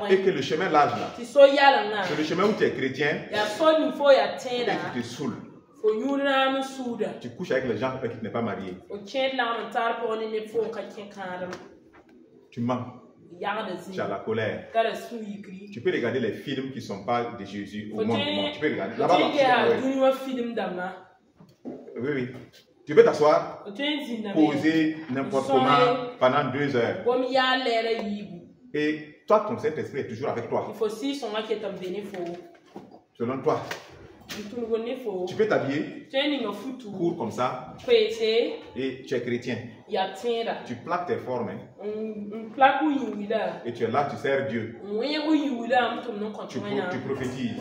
Et que le chemin large là, c'est le chemin où tu es chrétien et tu te saoules. Tu couches avec les gens qui ne sont pas mariés. Tu mens. Tu as la colère. Tu peux regarder les films qui ne sont pas de Jésus au monde. Tu peux regarder. Oui, oui. Tu peux t'asseoir, poser n'importe comment pendant 2 heures. Et toi, ton Saint-Esprit est toujours avec toi. Selon toi. Tu peux t'habiller court comme ça et tu es chrétien. Tu plaques tes formes et tu es là, tu sers Dieu. Tu prophétises.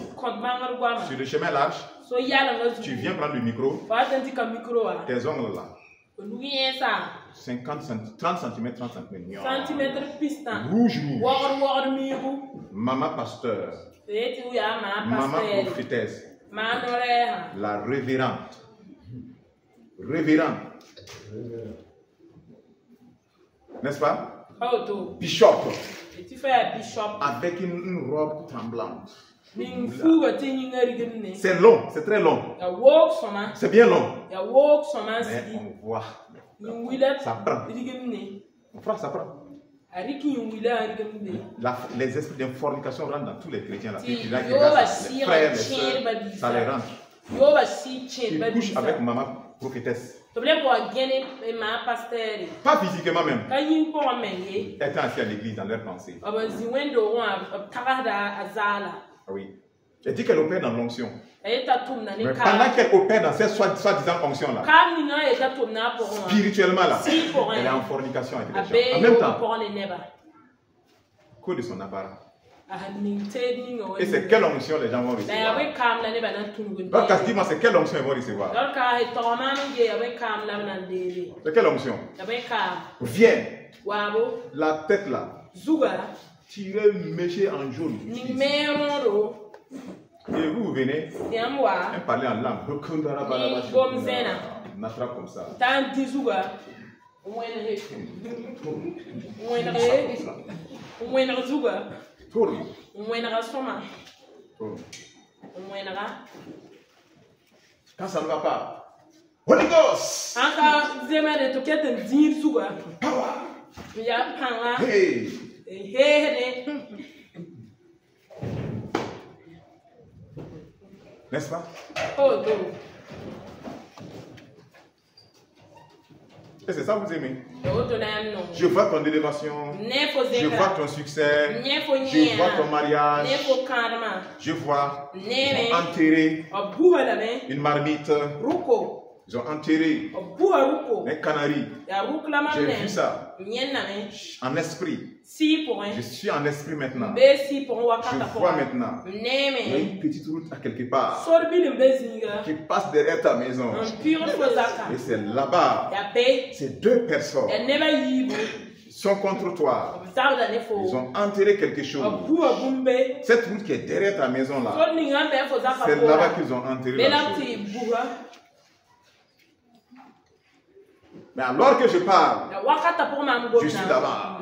Sur le chemin large, tu viens prendre le micro, tes ongles là. 30 cm, 30 cm. Rouge mou. Maman pasteur. Maman prophétesse. La révérende. Révérende. N'est-ce pas? Bishop. Avec une robe tremblante. C'est long, c'est très long. C'est bien long. Mais on voit. Ça prend. Ça prend. Les esprits d'infornication rentrent dans tous les chrétiens. Là. Les frères, les sœurs, ça les rentre. Ils couchent avec maman prophétesse. Pas physiquement même. Étant assis à l'église dans leur pensée. Oui. Elle dit qu'elle opère dans l'onction. Mais pendant qu'elle opère dans cette soi-disant onction là, spirituellement là, elle est en fornication avec les gens. En même temps, que de son apparat. Et c'est quelle onction les gens vont recevoir? Donc, dis-moi, c'est quelle onction ils vont recevoir? C'est quelle onction? Viens. La tête là. Tirez méché en jaune. Et vous venez. Et parler en langue. On attrape comme ça. Quand ça ne va pas, Holy Ghost! Hey! N'est-ce pas? Et c'est ça que vous aimez. Je vois ton élévation. Je vois ton succès. Je vois ton mariage. Je vois. Ils ont enterré une marmite. Ils ont enterré un canari. J'ai vu ça en esprit. Je suis en esprit maintenant. Je vois maintenant. Il y a une petite route à quelque part qui passe derrière ta maison. Et c'est là-bas. C'est deux personnes sont contre toi. Ils ont enterré quelque chose. Cette route qui est derrière ta maison là, c'est là-bas qu'ils ont enterré la chose. Mais alors que je parle, je suis là-bas.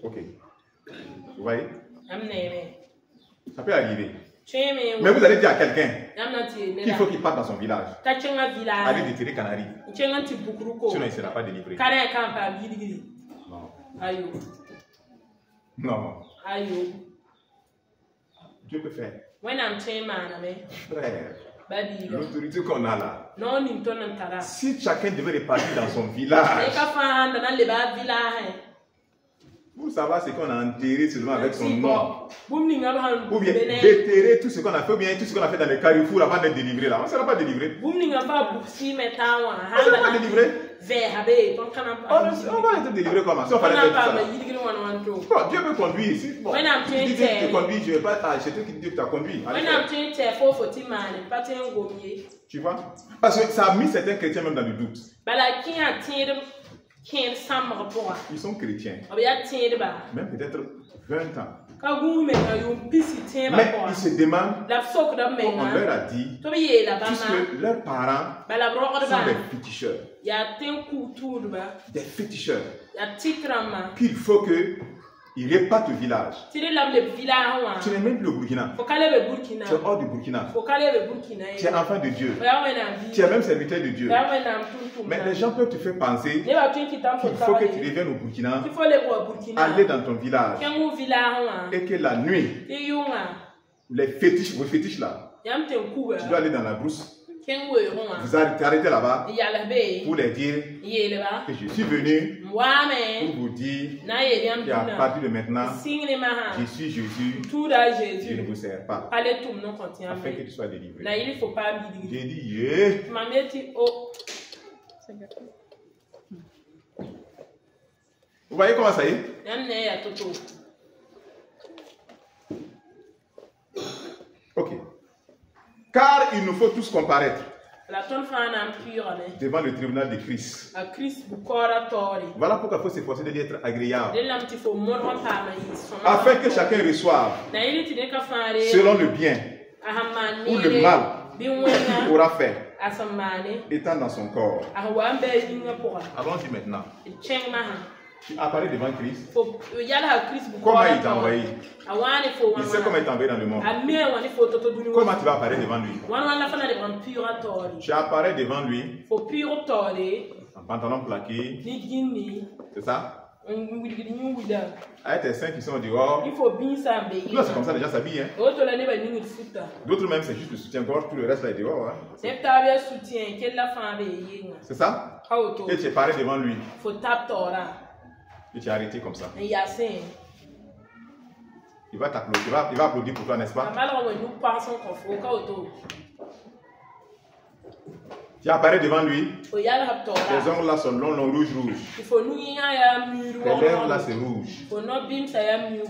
Ok. Vous voyez? Ça peut arriver. Mais vous allez dire à quelqu'un qu'il faut qu'il parte dans son village. Allez déterrer Canari. Sinon il ne sera pas délivré. Non. Non. Dieu peut faire. Frère. L'autorité qu'on a là. Si chacun devait repartir dans son village, vous savez ce qu'on a enterré seulement avec son nom. Ou bien déterrer tout ce qu'on a fait, ou bien tout ce qu'on a fait dans les carrefours avant d'être délivré là. On ne sera pas délivré. On ne sera pas délivré. On va être délivré comment? Si on fallait faire ça. Bon, Dieu peut conduire. Si, bon, tu dis que tu conduis, je ne vais pas t'acheter qui dit que tu as conduit. Tu vois? Parce que ça a mis certains chrétiens même dans le doute. Ils sont chrétiens. Même peut-être 20 ans. Mais ils se demandent, on leur a dit, puisque leurs parents sont des féticheurs. Des féticheurs. Qu'il faut qu'ils repartent au village. Tu n'es même plus au Burkina. Tu es hors du Burkina. Tu es enfant de Dieu. Tu es même serviteur de Dieu. Mais les gens peuvent te faire penser qu'il faut que tu reviennes au Burkina, aller dans ton village, et que la nuit, les fétiches, vos fétiches là, tu dois aller dans la brousse. Vous arrêtez là-bas pour leur dire que je suis venu pour vous dire qu'à partir de maintenant, je suis Jésus, je ne vous sers pas, afin que tu sois délivré. J'ai dit, yeah. Vous voyez comment ça y est? Ok. Car il nous faut tous comparaître devant le tribunal de Christ. Voilà pourquoi il faut s'efforcer d'être agréable. Afin que chacun reçoive selon le bien ou le mal aura fait, étant dans son corps. Allons-y maintenant. Tu apparais devant Christ. Comment il t'a envoyé? Il sait comment il t'a envoyé dans le monde. Comment tu vas apparaître devant lui? Tu apparais devant lui en pantalon plaqué. C'est ça? Avec tes seins qui sont dehors. Non, c'est comme ça, les gens s'habillent. Hein? D'autres même, c'est juste le soutien-gorge, tout le reste là est dehors. Hein? C'est ça? Et tu es paré devant lui. Et tu es arrêté comme ça. Il va t'applaudir. Il va applaudir pour toi, n'est-ce pas? Tu apparais devant lui. Tes ongles là sont longs, rouge. Tes lèvres là c'est rouge.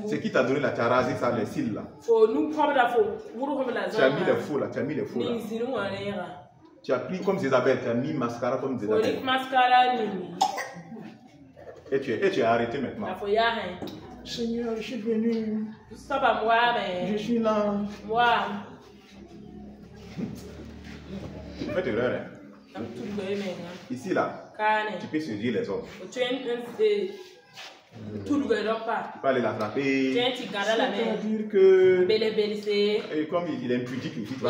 C'est qui t'a donné là? Tu as rasé ça, les cils là. Tu as mis les faux là. Tu as pris comme Zézabel. Tu as mis mascara comme Zézabel. Et tu es arrêté maintenant. Seigneur, je suis venu. Je suis là. Tu fais erreur. Hein? Ici là, tu peux séduire les autres. Tu peux aller l'attraper. C'est-à-dire que. Et comme il est impudique aussi, tu vas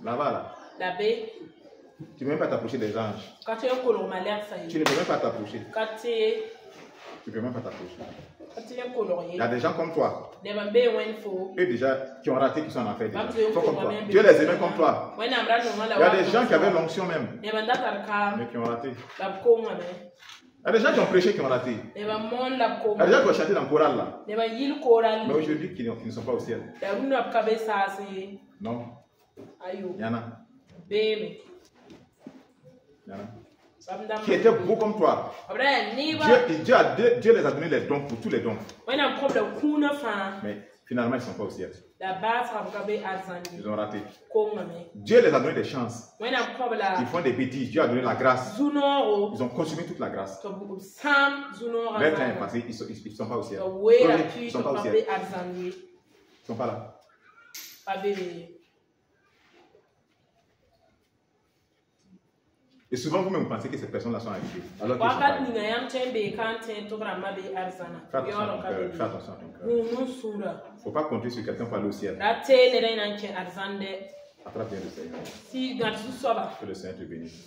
là-bas là. Tu ne peux même pas t'approcher des anges. Tu ne peux même pas t'approcher. Tu ne peux même pas t'approcher. Il y a des gens comme toi. Eux déjà qui ont raté, qui sont en enfer. Comme toi. Dieu les aimait comme toi. Il y a des gens qui avaient l'onction même, mais qui ont raté. Il y a des gens qui ont prêché qui ont raté. Il y a des gens qui ont chanté dans le choral là. Mais aujourd'hui qui ne sont pas au ciel. Non. Il y en a. Qui étaient beaux comme toi. Dieu les a donné les dons pour tous les dons. Mais finalement, ils ne sont pas au ciel. Ils ont raté. Dieu les a donné des chances. Ils font des bêtises. Dieu a donné la grâce. Ils ont consumé toute la grâce. Leur temps est passé. Ils ne sont pas au ciel. Ils ne sont pas au ciel. Ils ne sont pas là. Et souvent, vous-même pensez que ces personnes-là sont arrivées. Alors qu'ils sont pas arrivées. Fais attention à ton cœur. Il ne faut pas compter sur quelqu'un pour aller au ciel. Attrape bien le Seigneur. Que le Seigneur te bénisse.